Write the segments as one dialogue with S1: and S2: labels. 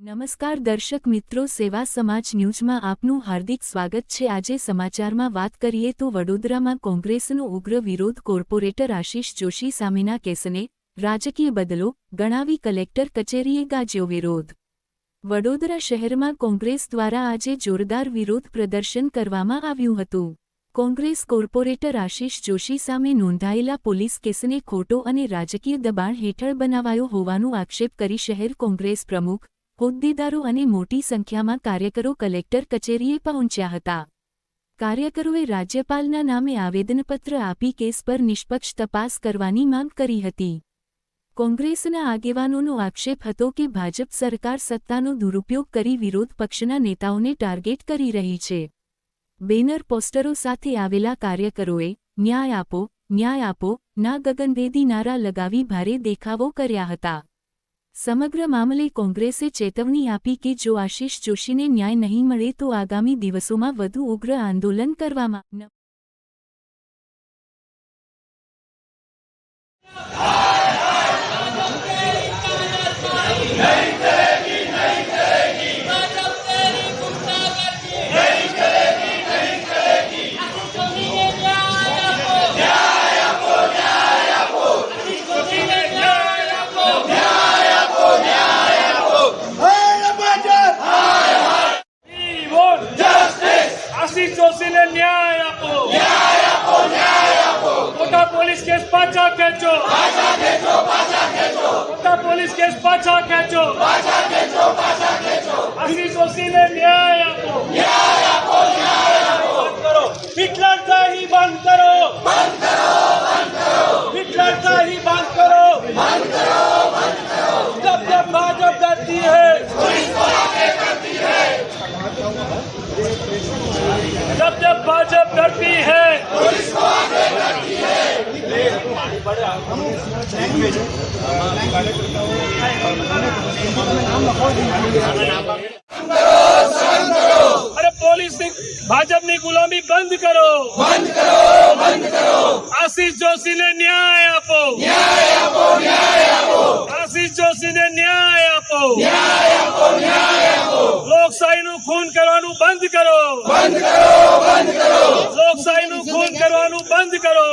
S1: નમસ્કાર દર્શક મિત્રો, સેવા સમાજ ન્યૂઝમાં આપનું હાર્દિક સ્વાગત છે। આજે સમાચારમાં વાત કરીએ તો વડોદરામાં કોંગ્રેસનો ઉગ્ર વિરોધ। કોર્પોરેટર આશિષ જોશી સામેના કેસને રાજકીય બદલો ગણાવી કલેક્ટર કચેરીએ ગાજ્યો વિરોધ। વડોદરા શહેરમાં કોંગ્રેસ દ્વારા આજે જોરદાર વિરોધ પ્રદર્શન કરવામાં આવ્યું હતું। કોંગ્રેસ કોર્પોરેટર આશિષ જોશી સામે નોંધાયેલા પોલીસ કેસને ખોટો અને રાજકીય દબાણ હેઠળ બનાવાયો હોવાનો આક્ષેપ કરી શહેર કોંગ્રેસ પ્રમુખ, હોદ્દેદારો અને મોટી સંખ્યામાં કાર્યકરો કલેક્ટર કચેરીએ પહોંચ્યા હતા। કાર્યકરોએ રાજ્યપાલના નામે આવેદનપત્ર આપી કેસ પર નિષ્પક્ષ તપાસ કરવાની માંગ કરી હતી। કોંગ્રેસના આગેવાનોનો આક્ષેપ હતો કે ભાજપ સરકાર સત્તાનો દુરુપયોગ કરી વિરોધ પક્ષના નેતાઓને ટાર્ગેટ કરી રહી છે। બેનર પોસ્ટરો સાથે આવેલા કાર્યકરોએ ન્યાય આપો ના ગગનભેદી નારા લગાવી ભારે દેખાવો કર્યા હતા। સમગ્ર મામલે કોંગ્રેસે ચેતવણી આપી કે જો આશિષ જોશીને ન્યાય નહીં મળે તો આગામી દિવસોમાં વધુ ઉગ્ર આંદોલન કરવામાં
S2: आशीष जोशी ने न्याय आपो मोटा पुलिस केस पाछा खेचो मोटा पुलिस केस पाछा खेचो आशीष जोशी ने न्याय आपो हिटलरशाही बंद करो हिटलरशाही बंद करो जब जब भाजपा डरती है जब जब भाजपा डरती है अरे पुलिस भाजपा गुलामी बंद करो आशीष जोशी ने न्याय आपो आशीष जोशी ने न्याय आपो લોકશાહી નું ખૂન કરવાનું બંધ કરો લોકશાહી નું ખૂન કરવાનું બંધ કરો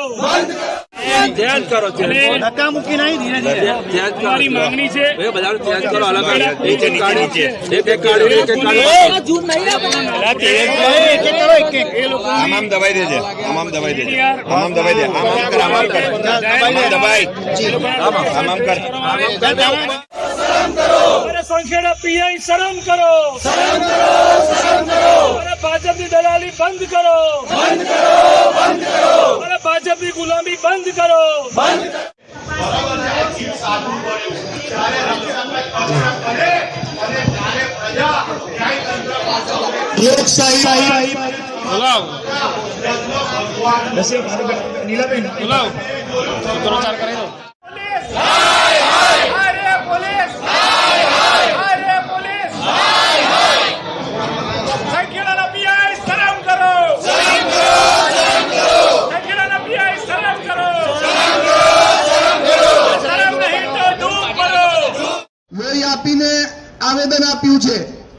S2: ધ્યાન કરો ધક્કા મૂકી નહીં ધીરે ધીરે તમારી માંગણી છે એ બધાનું ધ્યાન કરો અલગ એક એક કાઢી છે એક કાઢી એક કાઢી જૂન નહીં એ લોકો આમ દબાઈ દેજે આમ દબાઈ દેજે આમ દબાઈ દે આમ કર દબાઈ આમ કર अरे संखेड़ा पीआई शर्म करो अरे भाजपा की दलाली बंद करो अरे भाजपा की गुलामी बंद करो
S3: લોકશાહી
S2: નીલાબેન સૂત્રોચ્ચાર કરી દો
S3: લોહી આપીને આવેદન આપ્યું છે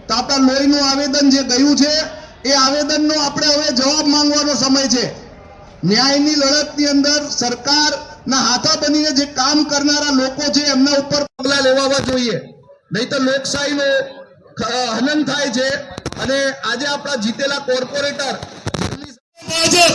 S3: તો આપણા લોહીનું આવેદન જે ગયું છે એ આવેદનનો આપણે હવે જવાબ માંગવાનો સમય છે। ન્યાયની લડતની અંદર સરકારના હાથા બનીને જે કામ કરનારા લોકો છે એમના ઉપર પગલાં લેવા જોઈએ, નહીં તો લોકશાહીનો હનન થાય છે। અને આજે આપણા જીતેલા કોર્પોરેટર ભાજપ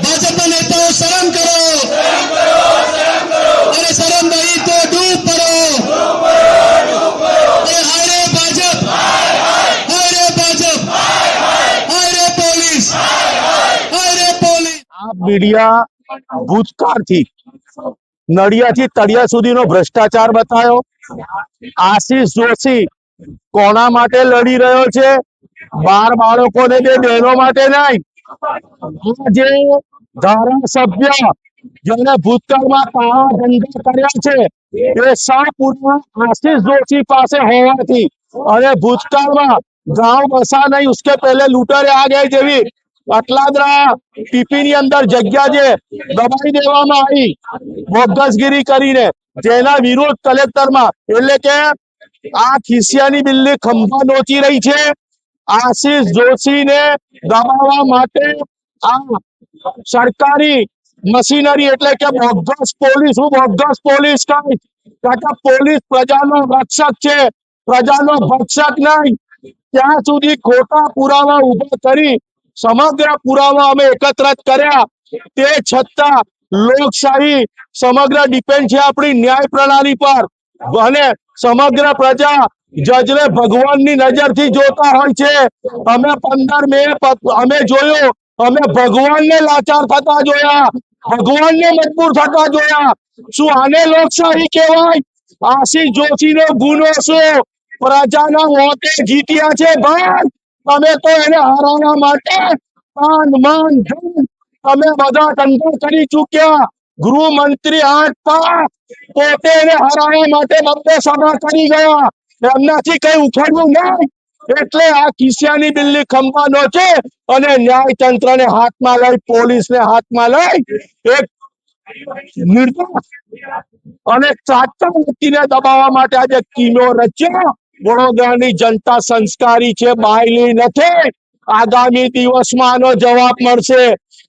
S3: भाजपा नेताओं शर्म करो अरे शर्म नहीं तो डूब पड़ो अरे हाय रे भाजप हाय रे पुलिस
S4: આ મીડિયા ભૂતકાળથી નડિયાથી તળિયા સુધીનો ભ્રષ્ટાચાર બતાવ્યો। આશિષ જોશી કોના માટે લડી રહ્યો છે? 12 બાળકોને 2 બહેનો માટે નહીં। જે ધારાસભ્ય જેને ભૂતકાળમાં કાળા ધંધા કર્યા છે એ શાહપુરના આશિષ જોશી પાસે હોવાથી અને ભૂતકાળમાં ગાंव बसा नहीं उसके पहले लूटर आ गए જેવી અટલાદરા ટીપી ની અંદર જગ્યા જે દબાઈ દેવામાં આવી બોગસગીરી કરીને જેના વિરોધ કલેક્ટરમાં એટલે કે આ ખિસિયાની બિલ્લી ખંભા નોચી રહી છે આશીષ જોશીને દબાવવા માટે આ સરકારી મશીનરી એટલે કે બોગસ પોલીસ કઈ કારણ કે પોલીસ પ્રજાનો રક્ષક છે પ્રજાનો ભક્ષક નહીં ત્યાં સુધી ખોટા પુરાવા ઉભા કરી સમગ્ર પુરાવા અમે એકત્રિત કર્યા તે છતાં લોકશાહી સમગ્ર ડિપેન્ડ છે આપણી ન્યાય પ્રણાલી પર અને સમગ્ર પ્રજા જજને ભગવાનની નજરથી જોતા હોય છે અમે 15 મે અમે જોયો અમે ભગવાનને લાચાર થતા જોયા ભગવાનને મજબૂર થતા જોયા શું આને લોકશાહી કહેવાય આશીષ જોશીનો ગુનો શું પ્રજાના વોટે જીત્યા છે ભાઈ તમે તો એને હરાવવા માટે તાન માન ધન તમે બધા ધંધો કરી ચૂક્યા ગૃહમંત્રી 8 પાસ પોતે એને હરાવવા માટે બબ્બે સભા કરી ગયા એમનાથી કઈ ઉખાડવું નહીં એટલે આ ખિસિયાની બિલ્લી ખંભા નોચે અને ન્યાયતંત્રને હાથમાં લઈ પોલીસને હાથમાં લઈ એક નિર્દોષ અને સાચા વ્યક્તિને દબાવવા માટે આજે કિનો રચ્યો વડોદરાની જનતા સંસ્કારી છે બાયલી નથી આગામી દિવસમાં આનો જવાબ મળશે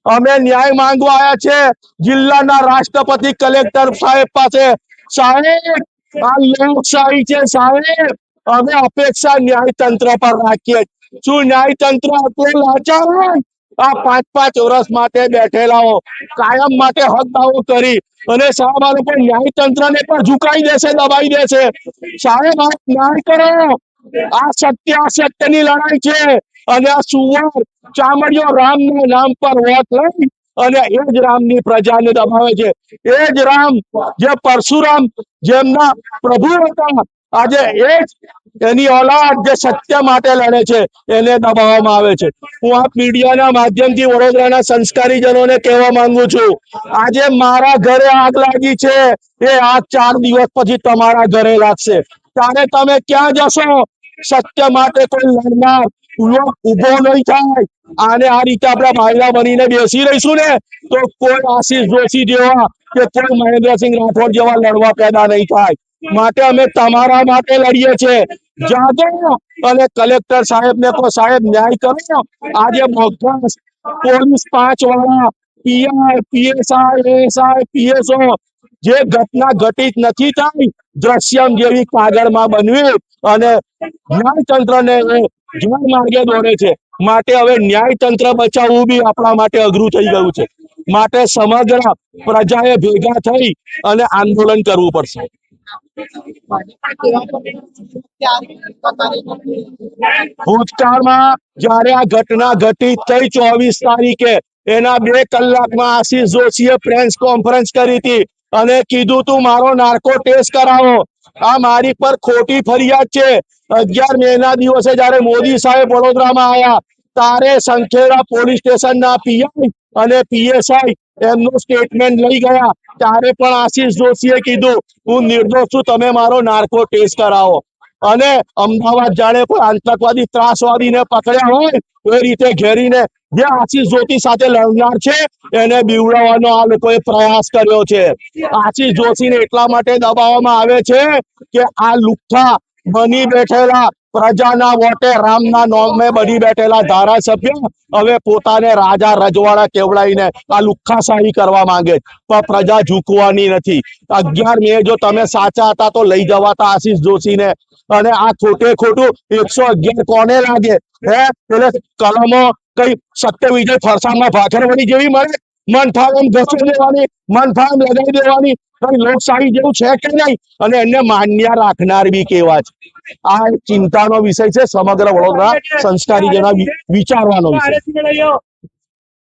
S4: અમે ન્યાય માંગવા આવ્યા છે જિલ્લાના રાષ્ટ્રપતિ કલેક્ટર સાહેબ પાસે સાહેબ આ લોકશાહી છે સાહેબ અમે અપેક્ષા ન્યાયતંત્ર પર રાખીએ શું ન્યાયતંત્ર આટલું લાચાર હોય આ 5-5 વર્ષ માટે બેઠેલાઓ કાયમ માટે હક દાવો કરી અને સાહેબ આ લોકો ન્યાયતંત્રને પણ ઝુકાઈ દેશે દબાઈ દેશે સાહેબ આપ ન્યાય કરો આ સત્ય અસત્યની લડાઈ છે અને આ સુવર ચામડિયો રામના નામ પર વોટ લઈ અને એ જ રામની પ્રજાને દબાવે છે એ જ રામ જે પરશુરામ જેમના પ્રભુ હતા આજે એ જ એની औलाद જે સત્ય માટે લડે છે એને દબાવવામાં આવે છે હું આ મીડિયાના માધ્યમથી વડોદરાના સંસ્કારીજનોને કહેવા માંગુ છું આજે મારા ઘરે આગ લાગી છે એ આગ 4 દિવસ પછી તમારા ઘરે લાગશે ત્યારે તમે ક્યાં જશો સત્ય માટે કોઈ લડનાર ઉભો નહીં થાય આને આ રીતે આપણે ભાઈલા બનીને બેસી રહીશું ને તો કોઈ આશીષ જોશી જેવા કે કોઈ મહેન્દ્રસિંહ રાઠોડ જેવા લડવા પેદા નહીં થાય માટે અમે તમારા માટે લડીએ છીએ જાદો અને કલેક્ટર સાહેબ ને તો સાહેબ ન્યાય કરો આજે બોગસ પોલીસ 5 વાળા પીઆઈ પીએસઆઈ એસઆઈ પીએસઓ જે ઘટના ઘટિત નથી થઈ દ્રશ્યમ જેવી કાગળમાં બનવી અને ન્યાયતંત્રને ગેરમાર્ગે દોરે છે માટે હવે ન્યાયતંત્ર બચાવવું બી આપણા માટે અઘરું થઈ ગયું છે માટે સમગ્ર પ્રજાએ ભેગા થઈ અને આંદોલન કરવું પડશે ભૂતકાળમાં જ્યારે આ ઘટના ઘટિત થઈ 24 તારીખે એના 2 કલાકમાં આશીષ જોશીએ પ્રેસ કોન્ફરન્સ કરી હતી અને કીધું તું મારો નાર્કો ટેસ્ટ કરાવો આ મારી પર ખોટી ફરિયાદ છે 11 મેના દિવસે જ્યારે મોદી સાહેબ વડોદરામાં આવ્યા તારે સંખેડા પોલીસ સ્ટેશનના પીઆઈ અને પીએસઆઈ એમનું સ્ટેટમેન્ટ લઈ ગયા ત્યારે પણ આશીષ જોશીએ કીધું હું નિર્દોષ છું તમે મારો નાર્કો ટેસ્ટ કરાવો અને અમદાવાદ જાણે કોઈ આતંકવાદી ત્રાસવાદીને પકડ્યા હોય એ રીતે ઘેરીને જે આશીષ જોશી સાથે લડનાર છે એને બીવડાવવાનો આ લોકોએ પ્રયાસ કર્યો છે આશીષ જોશીને એટલા માટે દબાવવામાં આવે છે કે આ લુખ્ખા બની બેઠેલા પ્રજાના વોટે રામના નામે બની બેઠેલા ધારાસભ્ય હવે પોતાને રાજા રજવાડા કેવડાવીને આ લુખ્ખાશાહી કરવા માંગે પણ પ્રજા ઝૂકવાની નથી 11 મે જો તમે સાચા હતા તો લઈ જવાતા આશીષ જોશીને અને આ ખોટે ખોટું 111 કોને લાગે હે એટલે કલમો કઈ સત્ય વિજય ફરસાણમાં ભાખરવડી જેવી મળે મન થાય એમ ઘસી દેવાની મન થાય એમ લગાવી દેવાની કઈ લોકશાહી જેવું છે કે નહીં અને એને માન્ય રાખનાર બી કેવા છે આ ચિંતાનો વિષય છે સમગ્ર વડોદરા સંસ્કારીજનો વિચારવાનો વિષય